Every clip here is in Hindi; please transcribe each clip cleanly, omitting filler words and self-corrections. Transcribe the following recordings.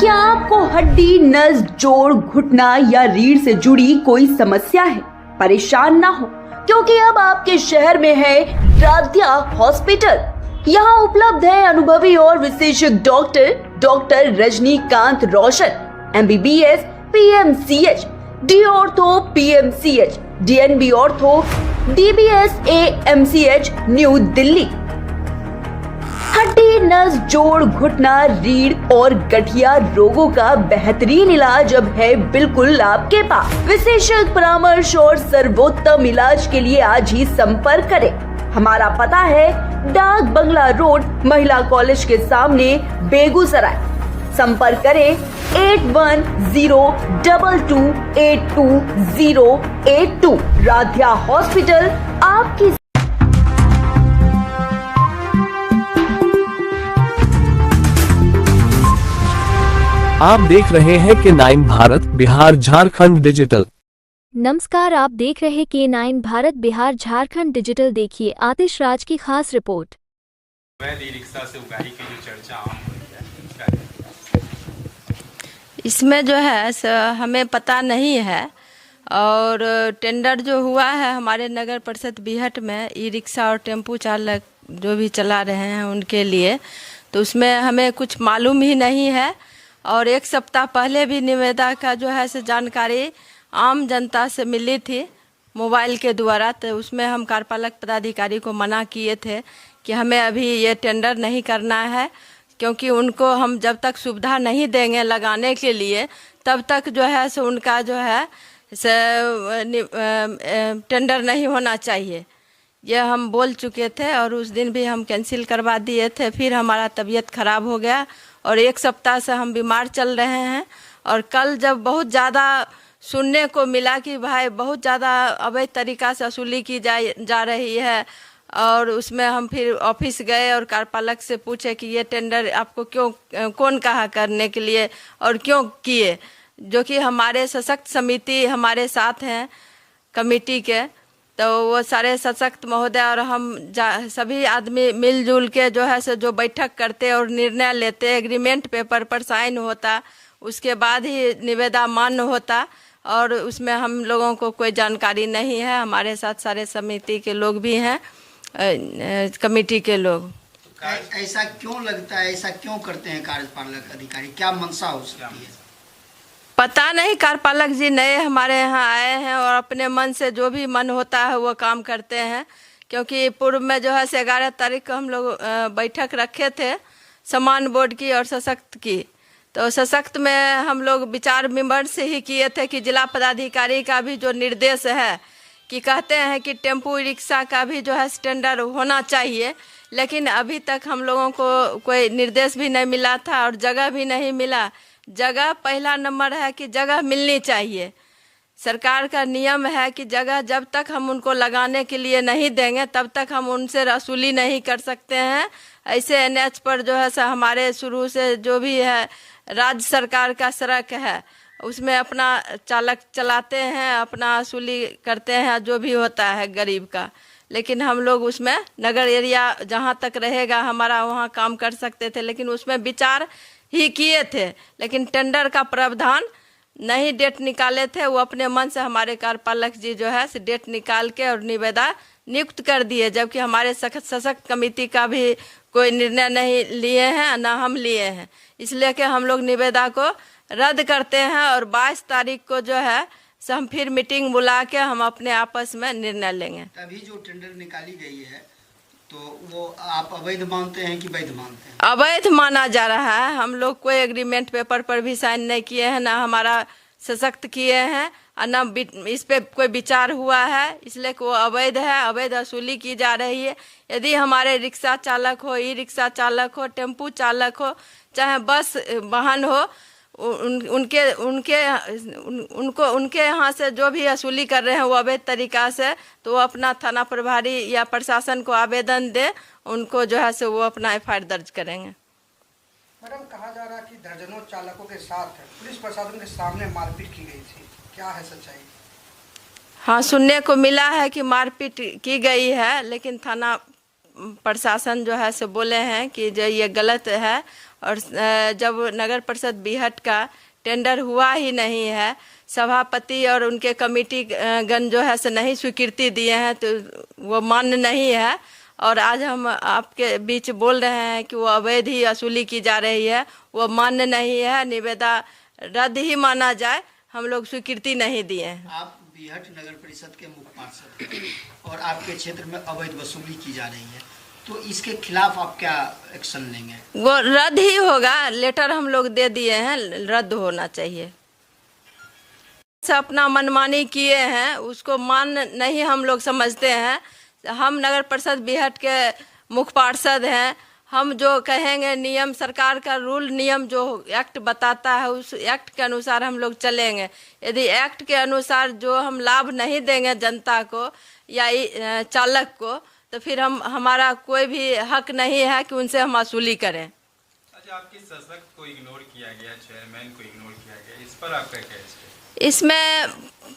क्या आपको हड्डी, नस, जोड़, घुटना या रीढ़ से जुड़ी कोई समस्या है? परेशान ना हो, क्योंकि अब आपके शहर में है राध्या हॉस्पिटल। यहाँ उपलब्ध है अनुभवी और विशेषज्ञ डॉक्टर रजनीकांत रोशन, MBBS, PMCH, D ortho PMCH, DNB ortho, DBS AMCH, new Delhi. हड्डी, नस, जोड़, घुटना, रीढ़ और गठिया रोगों का बेहतरीन इलाज अब है बिल्कुल आपके पास। विशेषज्ञ परामर्श और सर्वोत्तम इलाज के लिए आज ही संपर्क करें। हमारा पता है डाक बंगला रोड, महिला कॉलेज के सामने, बेगूसराय। संपर्क करें 8102282082। राध्या हॉस्पिटल आपकी। आप देख रहे हैं K9 भारत बिहार झारखंड डिजिटल। नमस्कार, आप देख रहे K9 भारत बिहार झारखंड डिजिटल। देखिए आतिश राज की खास रिपोर्ट। अवैध ई-रिक्शा से उगाही की जो चर्चा आम हो रही है, इसमें जो है हमें पता नहीं है, और टेंडर जो हुआ है हमारे नगर परिषद बीहट में ई-रिक्शा और टेम्पू चालक जो भी चला रहे हैं उनके लिए, तो उसमें हमें कुछ मालूम ही नहीं है। और एक सप्ताह पहले भी निविदा का जो है जानकारी आम जनता से मिली थी मोबाइल के द्वारा, तो उसमें हम कार्यपालक पदाधिकारी को मना किए थे कि हमें अभी ये टेंडर नहीं करना है, क्योंकि उनको हम जब तक सुविधा नहीं देंगे लगाने के लिए तब तक जो है उनका जो है टेंडर नहीं होना चाहिए। ये हम बोल चुके थे और उस दिन भी हम कैंसिल करवा दिए थे। फिर हमारा तबीयत ख़राब हो गया और एक सप्ताह से हम बीमार चल रहे हैं। और कल जब बहुत ज़्यादा सुनने को मिला कि भाई बहुत ज़्यादा अवैध तरीक़ा से वसूली की जा रही है, और उसमें हम फिर ऑफिस गए और कार्यपालक से पूछे कि ये टेंडर आपको कौन कहा करने के लिए और क्यों किए, जो कि हमारे सशक्त समिति हमारे साथ हैं कमेटी के, तो वो सारे सशक्त महोदय और हम सभी आदमी मिलजुल के जो है जो बैठक करते और निर्णय लेते, एग्रीमेंट पेपर पर साइन होता, उसके बाद ही निविदा मान्य होता। और उसमें हम लोगों को कोई जानकारी नहीं है। हमारे साथ सारे समिति के लोग भी हैं, कमेटी के लोग। ऐसा क्यों लगता है, ऐसा क्यों करते हैं कार्यपालक अधिकारी? क्या मंशा हो सकती है? पता नहीं, कार्यपालक जी नए हमारे यहाँ आए हैं और अपने मन से जो भी मन होता है वो काम करते हैं। क्योंकि पूर्व में जो है 11 तारीख को हम लोग बैठक रखे थे समान बोर्ड की और सशक्त की, तो सशक्त में हम लोग विचार विमर्श ही किए थे कि जिला पदाधिकारी का भी जो निर्देश है कि कहते हैं कि टेम्पू रिक्शा का भी जो है टेंडर होना चाहिए, लेकिन अभी तक हम लोगों को कोई निर्देश भी नहीं मिला था और जगह भी नहीं मिला। जगह पहला नंबर है कि जगह मिलनी चाहिए। सरकार का नियम है कि जगह जब तक हम उनको लगाने के लिए नहीं देंगे तब तक हम उनसे वसूली नहीं कर सकते हैं। ऐसे NH पर जो है हमारे शुरू से जो भी है राज्य सरकार का सड़क है उसमें अपना चालक चलाते हैं, अपना वसूली करते हैं जो भी होता है गरीब का, लेकिन हम लोग उसमें नगर एरिया जहाँ तक रहेगा हमारा वहाँ काम कर सकते थे, लेकिन उसमें विचार ही किए थे, लेकिन टेंडर का प्रावधान नहीं डेट निकाले थे। वो अपने मन से हमारे कार्यपालक जी जो है डेट निकाल के और निविदा नियुक्त कर दिए, जबकि हमारे सशक्त कमेटी का भी कोई निर्णय नहीं लिए हैं, ना हम लिए हैं। इसलिए कि हम लोग निविदा को रद्द करते हैं और 22 तारीख को जो है हम फिर मीटिंग बुला के हम अपने आपस में निर्णय लेंगे। अभी जो टेंडर निकाली गई है तो वो आप अवैध मानते हैं कि वैध मानते हैं? अवैध माना जा रहा है। हम लोग कोई एग्रीमेंट पेपर पर भी साइन नहीं किए हैं, ना हमारा सशक्त किए हैं और ना इस पे कोई विचार हुआ है, इसलिए वो अवैध है, अवैध वसूली की जा रही है। यदि हमारे रिक्शा चालक हो, ई-रिक्शा चालक हो, टेम्पू चालक हो, चाहे बस वाहन हो, उनके यहाँ से जो भी वसूली कर रहे हैं वो अवैध तरीक़ा से, तो वो अपना थाना प्रभारी या प्रशासन को आवेदन दे, उनको जो है वो अपना FIR दर्ज करेंगे। मैडम, कहा जा रहा है कि दर्जनों चालकों के साथ पुलिस प्रशासन के सामने मारपीट की गई थी, क्या है सच्चाई? हाँ, सुनने को मिला है कि मारपीट की गई है, लेकिन थाना प्रशासन जो है से बोले हैं कि जो ये गलत है, और जब नगर परिषद बीहट का टेंडर हुआ ही नहीं है, सभापति और उनके कमेटी गण जो है से नहीं स्वीकृति दिए हैं, तो वो मान्य नहीं है। और आज हम आपके बीच बोल रहे हैं कि वो अवैध ही वसूली की जा रही है, वो मान्य नहीं है, निविदा रद्द ही माना जाए, हम लोग स्वीकृति नहीं दिए हैं। आप बीहट नगर परिषद के मुख्य पार्षद और आपके क्षेत्र में अवैध वसूली की जा रही है, तो इसके खिलाफ आप क्या एक्शन लेंगे? वो रद्द ही होगा, लेटर हम लोग दे दिए हैं, रद्द होना चाहिए। से अपना मनमानी किए हैं, उसको मान नहीं हम लोग समझते हैं। हम नगर परिषद बीहट के मुख्य पार्षद हैं, हम जो कहेंगे नियम, सरकार का रूल नियम जो एक्ट बताता है, उस एक्ट के अनुसार हम लोग चलेंगे। यदि एक्ट के अनुसार जो हम लाभ नहीं देंगे जनता को या चालक को, तो फिर हमारा कोई भी हक नहीं है कि उनसे हम वसूली करें। अच्छा, आपकी सशक्त को इग्नोर किया गया, चेयरमैन को इग्नोर किया गया, इस पर आपका क्या है? इसमें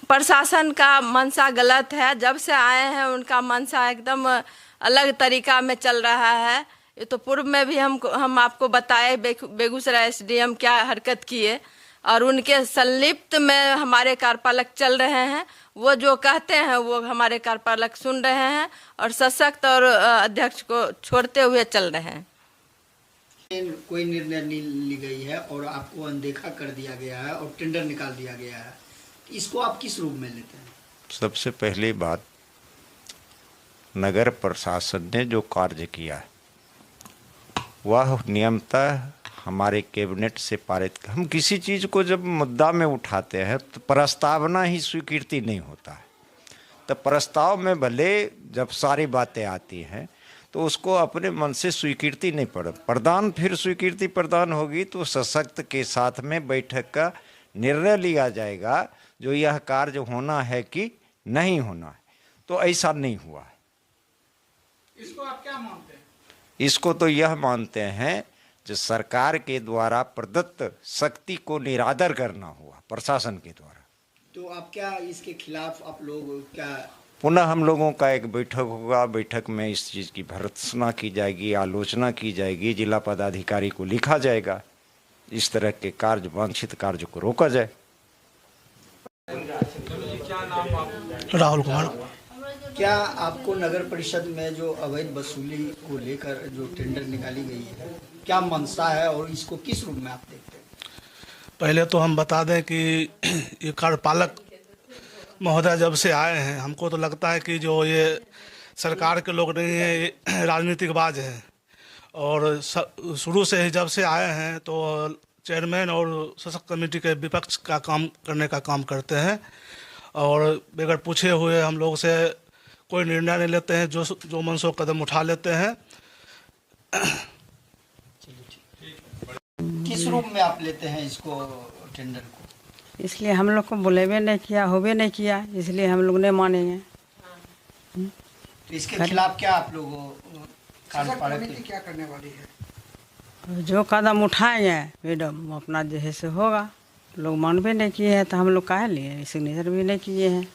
प्रशासन का मंशा गलत है। जब से आए हैं उनका मंशा एकदम अलग तरीका में चल रहा है। ये तो पूर्व में भी हम आपको बताए बेगूसराय एसडीएम क्या हरकत किए, और उनके संलिप्त में हमारे कार्यपालक चल रहे हैं। वो जो कहते हैं वो हमारे कार्यपालक सुन रहे हैं और सशक्त और अध्यक्ष को छोड़ते हुए चल रहे हैं। कोई निर्णय नहीं ली गई है और आपको अनदेखा कर दिया गया है और टेंडर निकाल दिया गया है, इसको आप किस रूप में लेते हैं? सबसे पहली बात, नगर प्रशासन ने जो कार्य किया है वह नियमतः हमारे कैबिनेट से पारित। हम किसी चीज़ को जब मुद्दा में उठाते हैं तो प्रस्तावना ही स्वीकृति नहीं होता है। तो प्रस्ताव में भले जब सारी बातें आती हैं तो उसको अपने मन से स्वीकृति नहीं प्रदान, फिर स्वीकृति प्रदान होगी तो सशक्त के साथ में बैठक का निर्णय लिया जाएगा जो यह कार्य होना है कि नहीं होना है। तो ऐसा नहीं हुआ है। इसको आप क्या मानते हैं? इसको तो यह मानते हैं जो सरकार के द्वारा प्रदत्त शक्ति को निरादर करना हुआ प्रशासन के द्वारा। तो आप क्या इसके खिलाफ आप लोग क्या? पुनः हम लोगों का एक बैठक होगा, बैठक में इस चीज़ की भर्त्सना की जाएगी, आलोचना की जाएगी, जिला पदाधिकारी को लिखा जाएगा, इस तरह के कार्य, वांछित कार्य को रोका जाए। राहुल कुमार। क्या आपको नगर परिषद में जो अवैध वसूली को लेकर जो टेंडर निकाली गई है, क्या मंशा है और इसको किस रूप में आप देखते हैं? पहले तो हम बता दें कि ये कार्यपालक महोदय जब से आए हैं, हमको तो लगता है कि जो ये सरकार के लोग नहीं हैं, ये राजनीतिकबाज हैं। और शुरू से ही जब से आए हैं तो चेयरमैन और सशक्त कमेटी के विपक्ष का काम करने का काम करते हैं और बगैर पूछे हुए हम लोग से कोई निर्णय नहीं लेते हैं, जो मनसो कदम उठा लेते हैं। किस रूप में आप लेते हैं इसको टेंडर को? इसलिए हम लोग को बुलेवे नहीं किया, होवे नहीं किया, इसलिए हम लोग नहीं मानेंगे। तो इसके खिलाफ क्या आप लोग कमेटी क्या करने वाली है? जो कदम उठाएंगे मैडम अपना जैसे होगा। लोग मानवे नहीं किए हैं तो हम लोग काहे लिए सिग्नेचर भी नहीं किए हैं।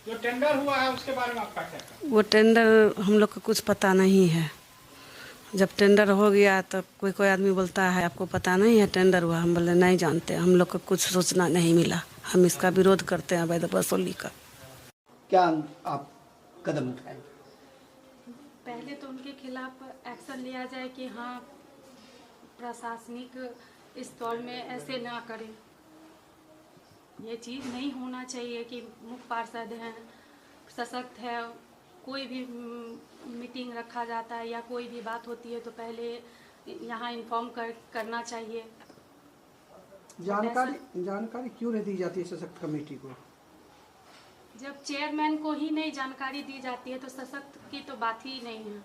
जो टेंडर हुआ है उसके बारे में आपका क्या कहना? वो टेंडर हम लोग को कुछ पता नहीं है। जब टेंडर हो गया तो कोई आदमी बोलता है आपको पता नहीं है टेंडर हुआ, हम बोले नहीं जानते, हम लोग को कुछ सूचना नहीं मिला, हम इसका विरोध करते हैं अवैध वसूली का। क्या आप कदम उठाएंगे? पहले तो उनके खिलाफ एक्शन लिया जाए कि हाँ प्रशासनिक स्तर में ऐसे ना करें। ये चीज़ नहीं होना चाहिए कि मुख्य पार्षद हैं, सशक्त है, कोई भी मीटिंग रखा जाता है या कोई भी बात होती है तो पहले यहाँ इन्फॉर्म करना चाहिए। जानकारी क्यों नहीं दी जाती है सशक्त कमेटी को? जब चेयरमैन को ही नहीं जानकारी दी जाती है तो सशक्त की तो बात ही नहीं है।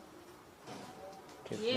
ये